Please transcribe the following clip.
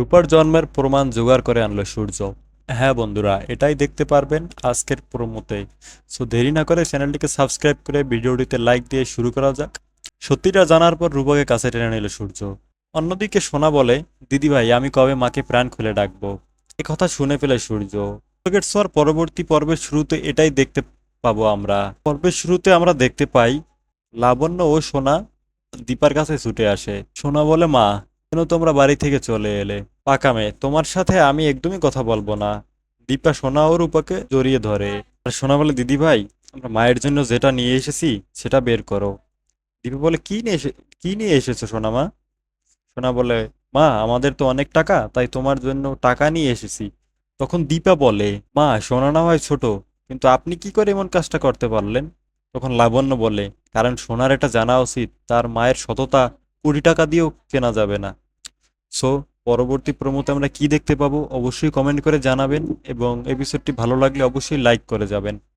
রূপার জন্মের প্রমাণ জোগাড় করে আনলো সূর্য। হ্যাঁ বন্ধুরা, এটাই দেখতে পারবেন আজকের প্রোমোতে। সো দেরি না করে চ্যানেলটিকে সাবস্ক্রাইব করে ভিডিওটিতে লাইক দিয়ে শুরু করা যাক। সত্যিটা জানার পর রূপাকে কাছে টেনে নিল সূর্য। অন্যদিকে সোনা বলে, দিদি ভাই আমি কবে মাকে প্রাণ খুলে ডাকবো। এ কথা শুনে ফেলে সূর্য। টার্গেট ছোঁয়ার পরবর্তী পর্বের শুরুতে এটাই দেখতে পাবো আমরা। পর্বের শুরুতে আমরা দেখতে পাই লাবণ্য ও সোনা দীপার কাছে ছুটে আসে। সোনা বলে, মা কেন তোমরা বাড়ি থেকে চলে এলে? পাকা মেয়ে, তোমার সাথে আমি একদমই কথা বলবো না। দীপা সোনা ও রূপাকে জড়িয়ে ধরে। আর সোনা বলে, দিদি ভাই আমরা মায়ের জন্য যেটা নিয়ে এসেছি সেটা বের করো। দীপা বলে, কি নিয়ে এসেছো সোনা মা? সোনা বলে, মা আমাদের তো অনেক টাকা, তাই তোমার জন্য টাকা নিয়ে এসেছি। তখন দীপা বলে, মা সোনা না হয় ছোট, কিন্তু আপনি কি করে এমন কাজটা করতে পারলেন? তখন লাবণ্য বলে, কারণ সোনার এটা জানা উচিত তার মায়ের সততা কোটি টাকা দিয়েও কেনা যাবে না। সো পরবর্তী প্রোমোতে আমরা কি দেখতে পাবো অবশ্যই কমেন্ট করে জানাবেন, এবং এপিসোডটি ভালো লাগলে অবশ্যই লাইক করে যাবেন।